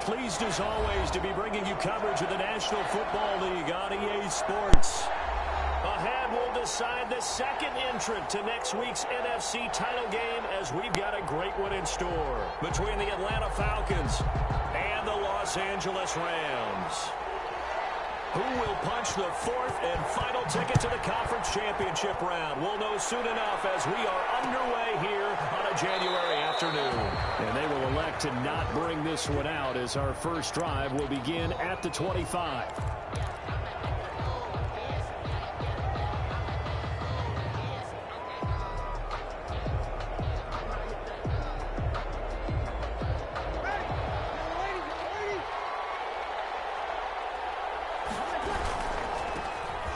Pleased as always to be bringing you coverage of the National Football League on EA Sports. Ahead, we'll decide the second entrant to next week's NFC title game as we've got a great one in store between the Atlanta Falcons and the Los Angeles Rams. Who will punch the fourth and final ticket to the conference championship round? We'll know soon enough as we are underway here on a January afternoon. And they will elect to not bring this one out as our first drive will begin at the 25.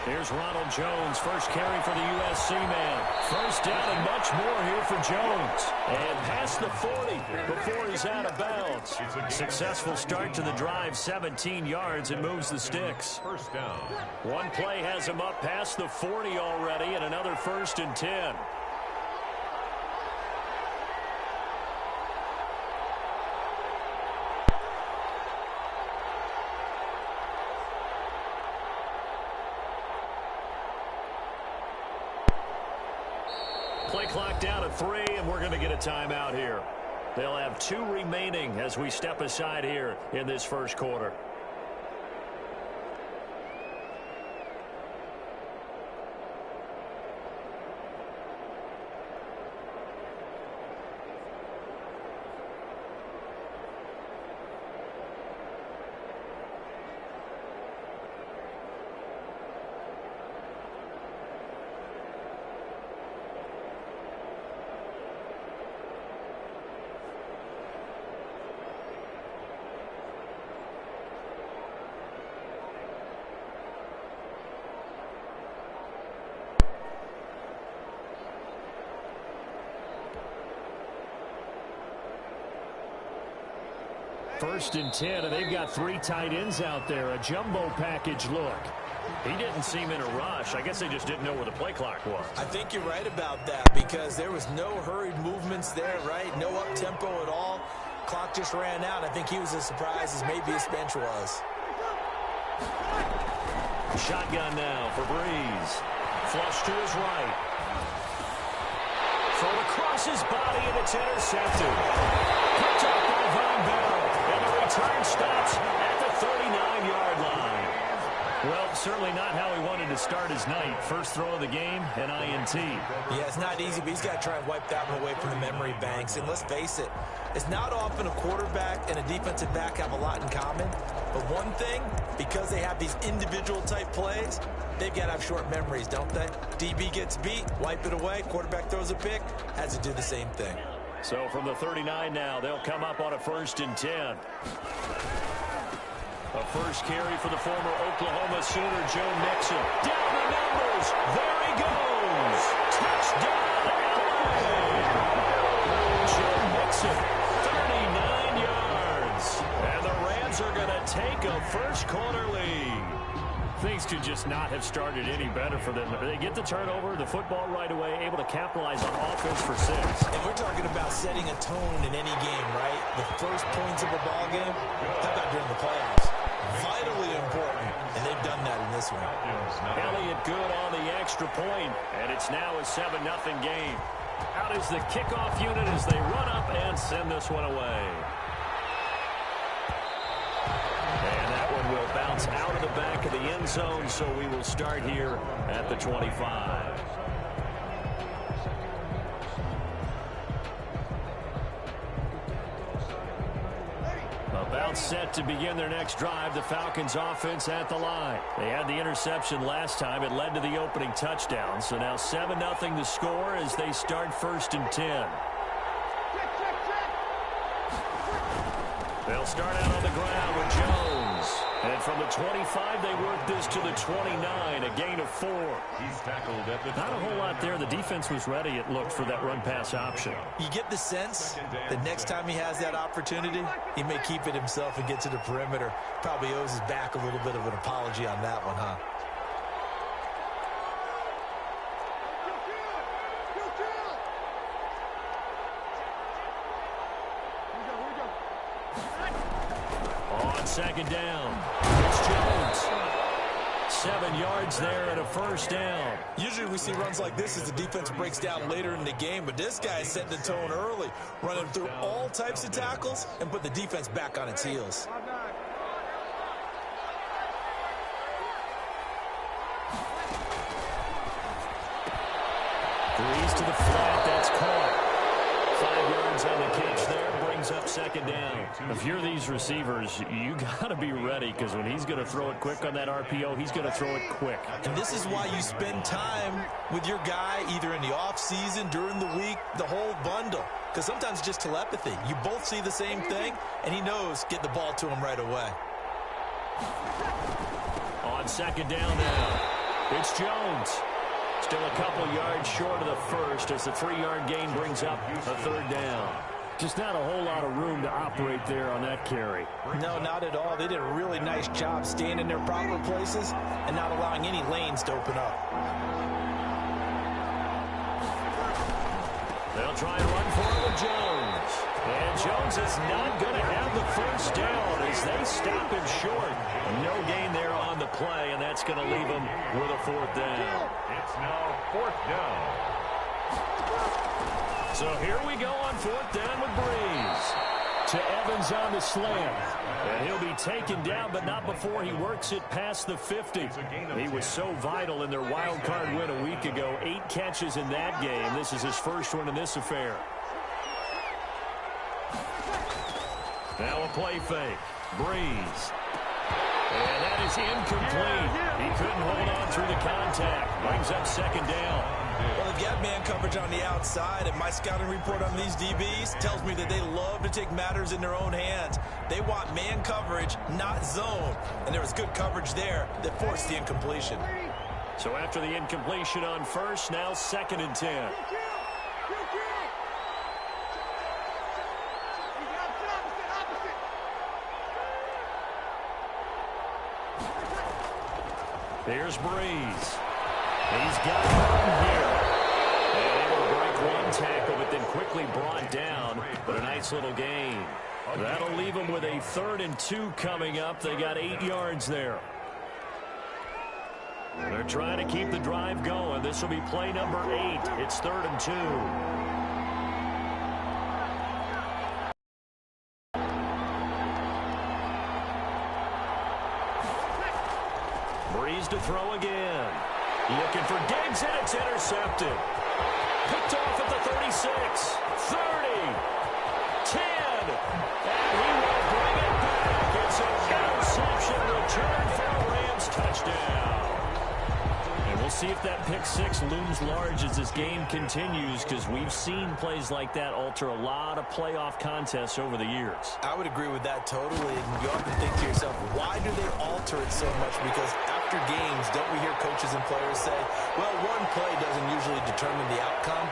Here's Ronald Jones, first carry for the USC man. First down and much more here for Jones. And past the 40 before he's out of bounds. Successful start to the drive, 17 yards, and moves the sticks. First down. One play has him up past the 40 already, and another 1st and 10. Play clock down to 3, and we're going to get a timeout here. They'll have 2 remaining as we step aside here in this first quarter. First and 10, and they've got 3 tight ends out there. A jumbo package look. He didn't seem in a rush. I guess they just didn't know where the play clock was. I think you're right about that because there was no hurried movements there, right? No up-tempo at all. Clock just ran out. I think he was as surprised as maybe his bench was. Shotgun now for Breeze. Flush to his right. Thrown across his body, and it's intercepted. Picked up by Von Bell. And the return stops at the 39-yard line. Well, certainly not how he wanted to start his night. First throw of the game, an INT. Yeah, it's not easy, but he's got to try and wipe that one away from the memory banks. And let's face it, it's not often a quarterback and a defensive back have a lot in common. But one thing, because they have these individual type plays, they've got to have short memories, don't they? DB gets beat, wipe it away, quarterback throws a pick, has to do the same thing. So from the 39 now, they'll come up on a 1st and 10. A first carry for the former Oklahoma Sooner, Joe Mixon. Down the numbers. There he goes. Touchdown, LA. Joe Mixon, 39 yards. And the Rams are going to take a first quarter lead. Things could just not have started any better for them. They get the turnover, the football right away, able to capitalize on offense for 6. And we're talking about setting a tone in any game, right? The first points of a ball game, how about during the playoffs? Vitally important, and they've done that in this one. Elliott good on the extra point, and it's now a 7-0 game. Out is the kickoff unit as they run up and send this one away. And that one will bounce out of the back of the end zone, so we will start here at the 25. About set to begin their next drive, the Falcons offense at the line. They had the interception last time. It led to the opening touchdown. So now 7-0 the score as they start 1st and 10. They'll start out on the ground with Jones. And from the 25, they work this to the 29, a gain of 4. He's tackled at the Not a whole lot there. The defense was ready, it looked, for that run-pass option. You get the sense that next time he has that opportunity, he may keep it himself and get to the perimeter. Probably owes his back a little bit of an apology on that one, huh? second down. It's Jones. 7 yards there and a first down. Usually we see runs like this as the defense breaks down later in the game, but this guy is setting the tone early, running through all types of tackles and put the defense back on its heels. Breeze to the flat. That's caught. 5 yards on the catch there. Brings up second down. If you're these receivers, you got to be ready, because when he's going to throw it quick on that RPO, he's going to throw it quick. And this is why you spend time with your guy either in the offseason, during the week, the whole bundle. Because sometimes it's just telepathy. You both see the same thing, and he knows get the ball to him right away. On second down now, it's Jones. Still a couple yards short of the first as the 3-yard gain brings up a third down. Just not a whole lot of room to operate there on that carry. No, not at all. They did a really nice job staying in their proper places and not allowing any lanes to open up. They'll try and run for it with Jones. And Jones is not going to have the first down as they stop him short. No gain there on the play, and that's going to leave him with a fourth down. It's now fourth down. So here we go on fourth down with Breeze. To Evans on the slant. And he'll be taken down, but not before he works it past the 50. He was so vital in their wild card win a week ago. 8 catches in that game. This is his first one in this affair. Now a play fake. Breeze. And that is incomplete. He couldn't hold on through the contact. Brings up second down. Well, they've got man coverage on the outside, and my scouting report on these DBs tells me that they love to take matters in their own hands. They want man coverage, not zone. And there was good coverage there that forced the incompletion. So after the incompletion on first, now 2nd and 10. Here's Breeze. He's got one here. And able to break one tackle, but then quickly brought down. But a nice little gain. That'll leave them with a 3rd and 2 coming up. They got 8 yards there. They're trying to keep the drive going. This will be play number 8. It's 3rd and 2. Breeze to throw again. Looking for Diggs, and it's intercepted. Picked off at the 36, 30, 10, and he will bring it back. It's an interception return for a Rams touchdown. And we'll see if that pick 6 looms large as this game continues, because we've seen plays like that alter a lot of playoff contests over the years. I would agree with that totally. And you often think to yourself, why do they alter it so much? Because after games, don't we hear coaches and players say, well, one play doesn't usually determine the outcome?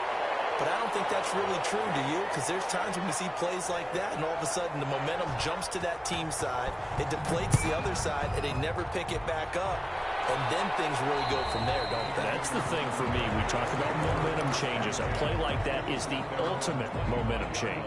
But I don't think that's really true, do you? Because there's times when we see plays like that, and all of a sudden the momentum jumps to that team side, it deflates the other side, and they never pick it back up. And then things really go from there, don't they? That's the thing for me. We talk about momentum changes. A play like that is the ultimate momentum change.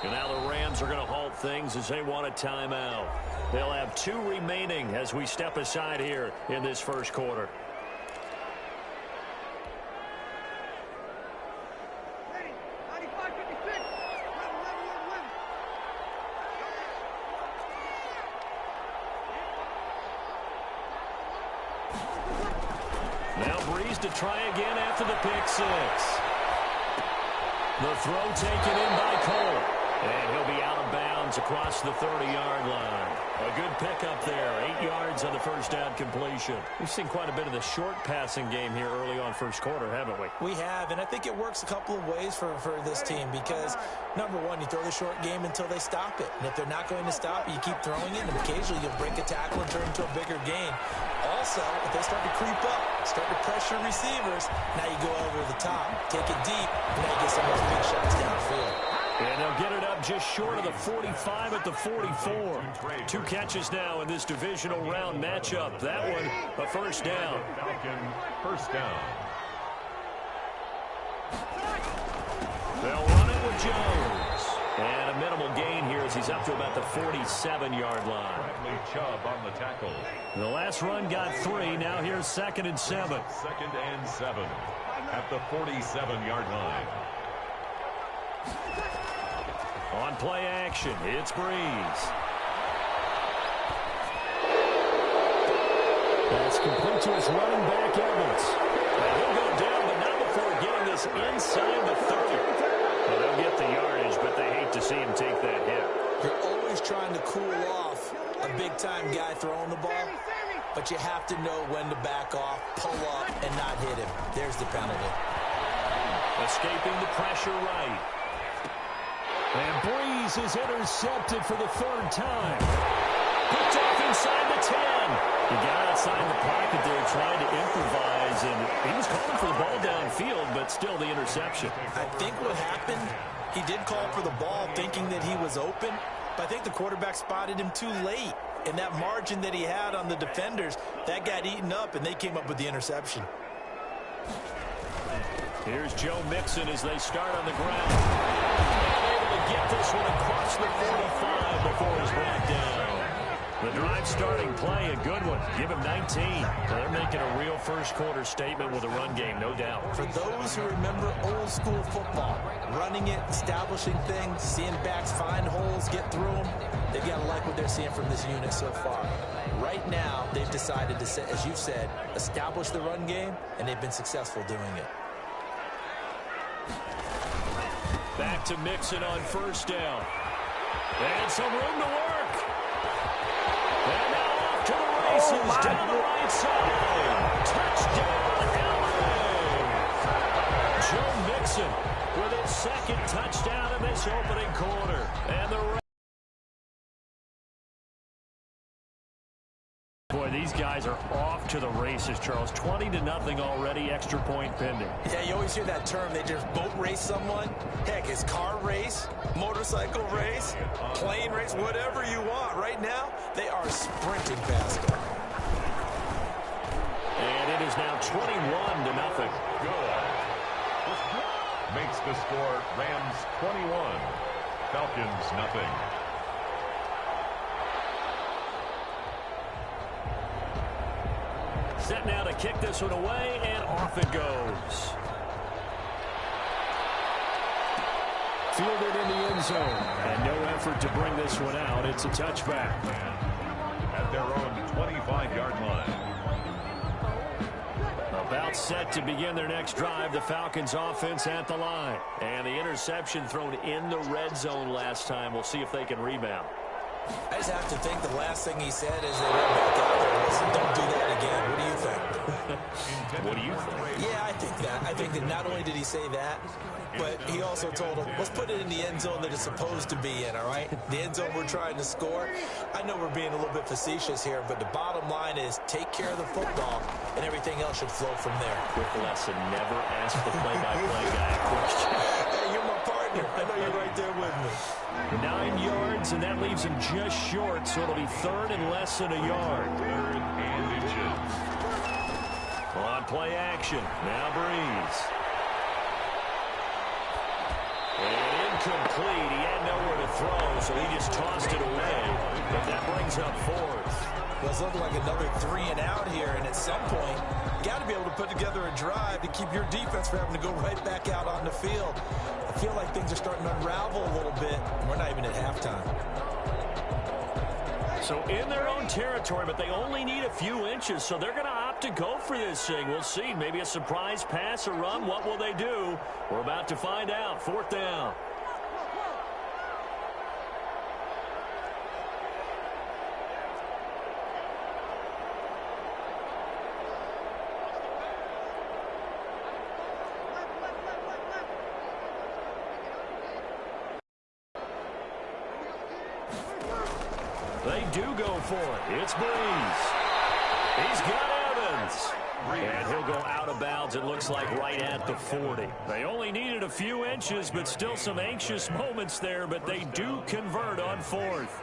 And now the Rams are going to halt things as they want a timeout. They'll have 2 remaining as we step aside here in this first quarter. Now Breeze to try again after the pick 6. The throw taken in by Cole. And he'll be out of bounds across the 30-yard line. A good pickup there. 8 yards on the first down completion. We've seen quite a bit of the short passing game here early on first quarter, haven't we? We have, and I think it works a couple of ways for this team because, number one, you throw the short game until they stop it. And if they're not going to stop it, you keep throwing it, and occasionally you'll break a tackle and turn it into a bigger gain. Also, if they start to creep up, start to pressure receivers, now you go over the top. Take it deep, and now you get some of those big shots downfield. And they'll get it up just short of the 45 at the 44. 2 catches now in this divisional round matchup. That one, a first down. Falcons, first down. They'll run it with Jones. And a minimal gain here as he's up to about the 47-yard line. Bradley Chubb on the tackle. The last run got 3. Now here's 2nd and 7. 2nd and 7 at the 47-yard line. On play action, it's Breeze. That's complete to his running back, Evans. Now he'll go down, but not before getting this inside the 30. Well, they'll get the yardage, but they hate to see him take that hit. You're always trying to cool off a big-time guy throwing the ball, but you have to know when to back off, pull up, and not hit him. There's the penalty. Escaping the pressure right. And Breeze is intercepted for the 3rd time. Picked off inside the 10. He got outside the pocket there trying to improvise, and he was calling for the ball downfield, but still the interception. I think what happened, he did call for the ball thinking that he was open, but I think the quarterback spotted him too late. And that margin that he had on the defenders, that got eaten up, and they came up with the interception. Here's Joe Mixon as they start on the ground. Able to get this one across the 45 before he's brought down. The drive starting play, a good one. Give him 19. They're making a real first-quarter statement with a run game, no doubt. For those who remember old-school football, running it, establishing things, seeing backs find holes, get through them, they've got to like what they're seeing from this unit so far. Right now, they've decided to, as you've said, establish the run game, and they've been successful doing it. Back to Mixon on first down. And some room to work. And now off to the races down the right side. Touchdown, LA. Joe Mixon with his 2nd touchdown in this opening quarter. And the boy, these guys are off to the races, Charles. 20-0 already, extra point pending. Yeah, you always hear that term. They just boat race someone. Heck, it's car race, motorcycle race, plane race, whatever you want. Right now, they are sprinting past them. And it is now 21-0. Good. Makes the score Rams 21, Falcons nothing. Set now to kick this one away, and off it goes. Fielded in the end zone, and no effort to bring this one out. It's a touchback. At their own 25-yard line. About set to begin their next drive, the Falcons offense at the line. And the interception thrown in the red zone last time. We'll see if they can rebound. I just have to think the last thing he said as they went back out there was, don't do that again. What do you think? What do you think? Yeah, I think that. I think that not only did he say that, but he also told him, let's put it in the end zone that it's supposed to be in, all right? The end zone we're trying to score. I know we're being a little bit facetious here, but the bottom line is take care of the football, and everything else should flow from there. Quick lesson, never ask the play-by-play guy a question. Hey, you're my partner. I know you're right there with me. 9 yards, and that leaves him just short, so it'll be 3rd and less than a yard. 3rd and inches. On play action, now Breeze. And incomplete. He had nowhere to throw, so he just tossed it away. But that brings up 4th. Well, it's looking like another 3 and out here, and at some point, you got to be able to put together a drive to keep your defense from having to go right back out on the field. I feel like things are starting to unravel a little bit. We're not even at halftime. So in their own territory, but they only need a few inches, so they're going to opt to go for this thing. We'll see. Maybe a surprise pass or run. What will they do? We're about to find out. 4th down. They do go for it. It's Breeze. He's got Evans. And he'll go out of bounds, it looks like, right at the 40. They only needed a few inches, but still some anxious moments there, but they do convert on fourth.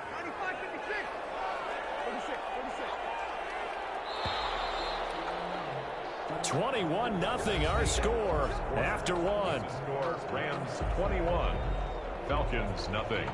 21-0 our score after one. Score Rams 21, Falcons nothing.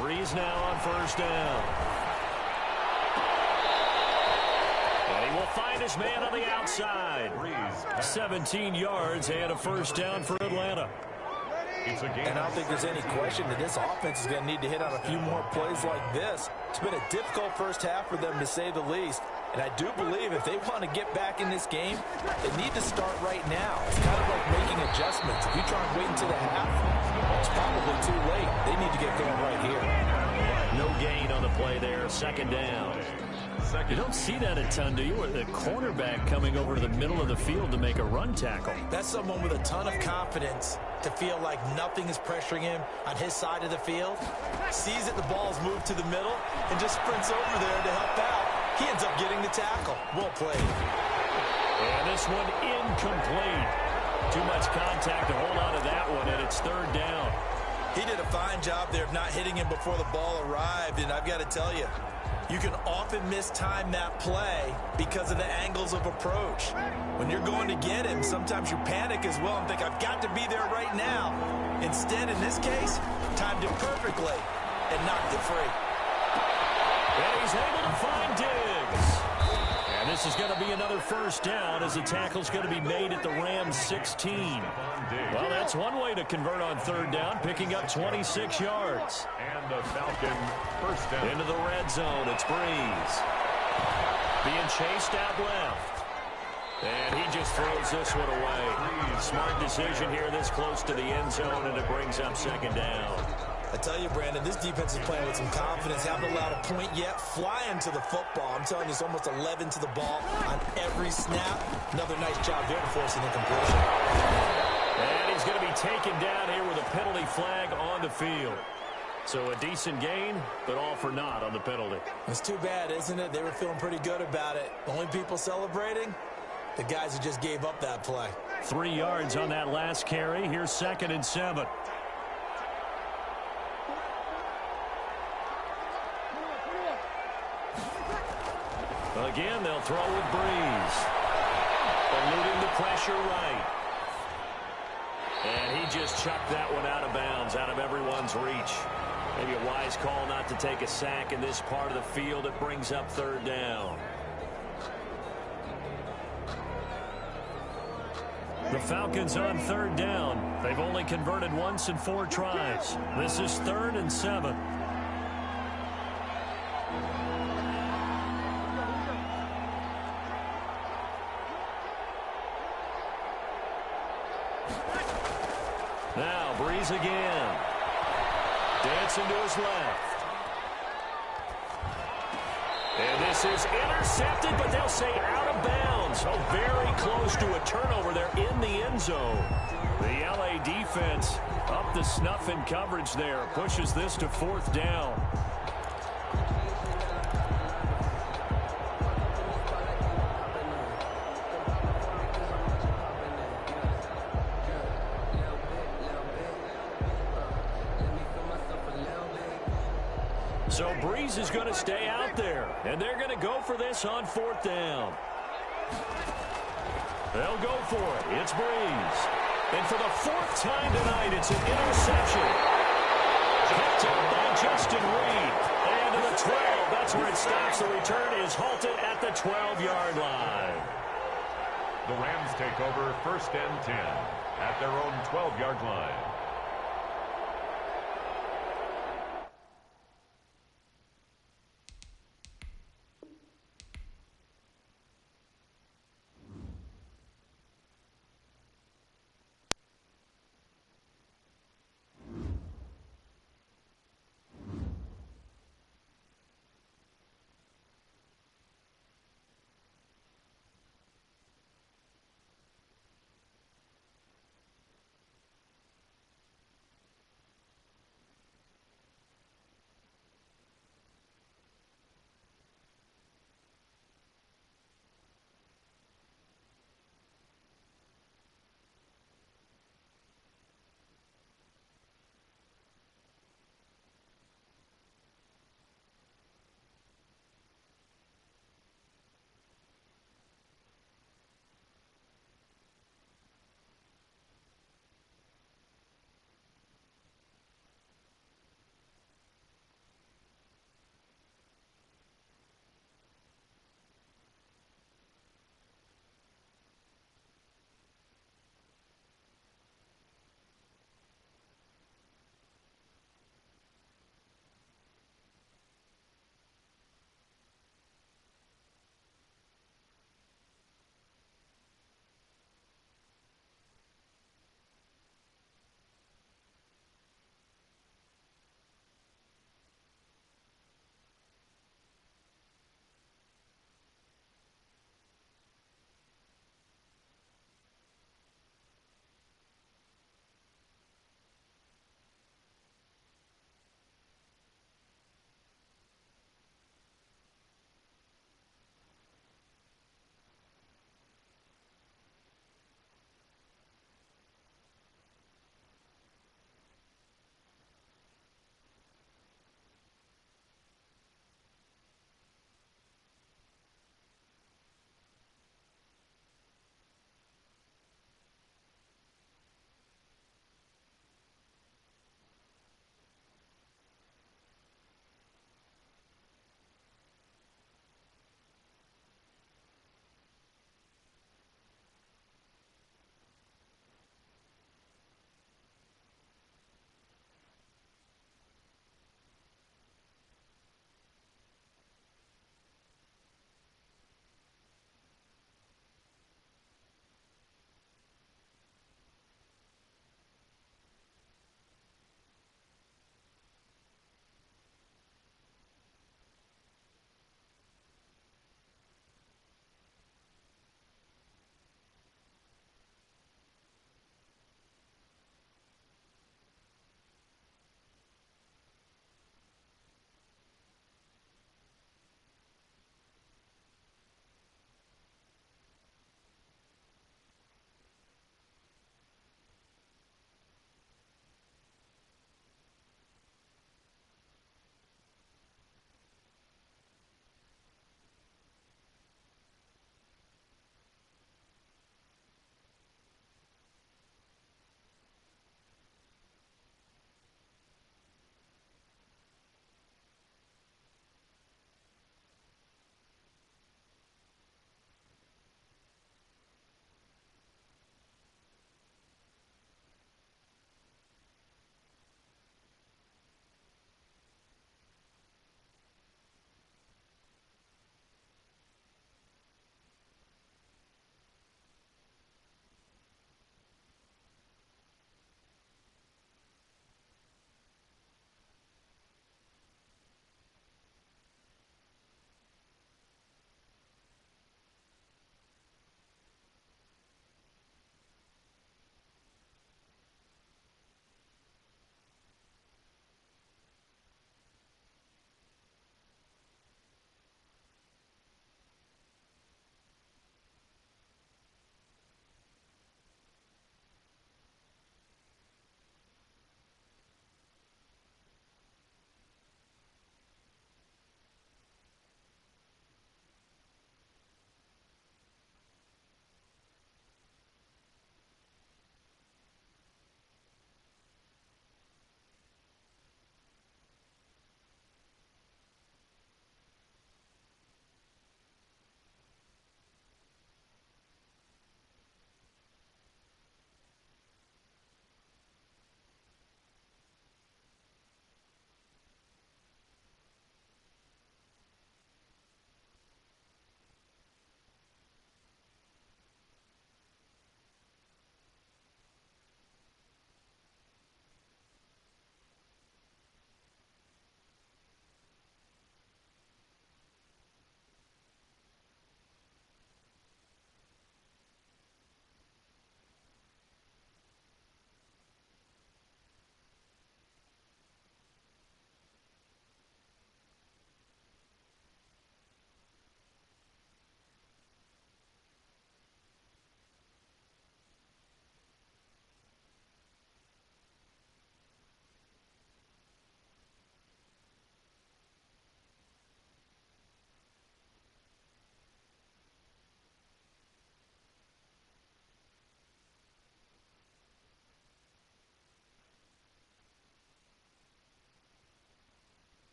Breeze now on first down. And he will find his man on the outside. 17 yards and a first down for Atlanta. And I don't think there's any question that this offense is going to need to hit on a few more plays like this. It's been a difficult first half for them, to say the least. And I do believe if they want to get back in this game, they need to start right now. It's kind of like making adjustments. If you try and wait until the half, it's probably too late. They need to get going right here. No gain on the play there. Second down. You don't see that a ton, do you? Or the cornerback coming over to the middle of the field to make a run tackle. That's someone with a ton of confidence to feel like nothing is pressuring him on his side of the field. Sees that the ball's moved to the middle and just sprints over there to help out. He ends up getting the tackle. Well played. And this one incomplete. Too much contact to hold on to that one, and it's third down. He did a fine job there of not hitting him before the ball arrived, and I've got to tell you, you can often mistime that play because of the angles of approach. When you're going to get him, sometimes you panic as well and think, I've got to be there right now. Instead, in this case, timed it perfectly and knocked it free. And he's able to find Diggs. And this is going to be another first down as the tackle's going to be made at the Rams 16. Well, that's one way to convert on third down, picking up 26 yards. And the Falcon first down. Into the red zone, it's Breeze. Being chased out left. And he just throws this one away. Smart decision here this close to the end zone, and it brings up second down. I tell you, Brandon, this defense is playing with some confidence. Haven't allowed a point yet. Flying to the football. I'm telling you, it's almost 11 to the ball on every snap. Another nice job there to force an incompletion. And he's going to be taken down here with a penalty flag on the field. So a decent gain, but all for naught on the penalty. It's too bad, isn't it? They were feeling pretty good about it. The only people celebrating, the guys who just gave up that play. 3 yards on that last carry. Here's 2nd and 7. Again, they'll throw with Breeze. Eluding the pressure right. And he just chucked that one out of bounds, out of everyone's reach. Maybe a wise call not to take a sack in this part of the field. It brings up third down. The Falcons on third down. They've only converted once in 4 tries. This is 3rd and 7. Now Breeze again. Dancing to his left. And this is intercepted, but they'll say out of bounds. Oh, very close to a turnover there in the end zone. The LA defense up the snuff in coverage there. Pushes this to 4th down. So Breeze is going to stay out there, and they're going to go for this on 4th down. They'll go for it. It's Breeze. And for the 4th time tonight, it's an interception. Picked up by Justin Reed. And to the 12. That's where it stops. The return is halted at the 12-yard line. The Rams take over 1st and 10 at their own 12-yard line.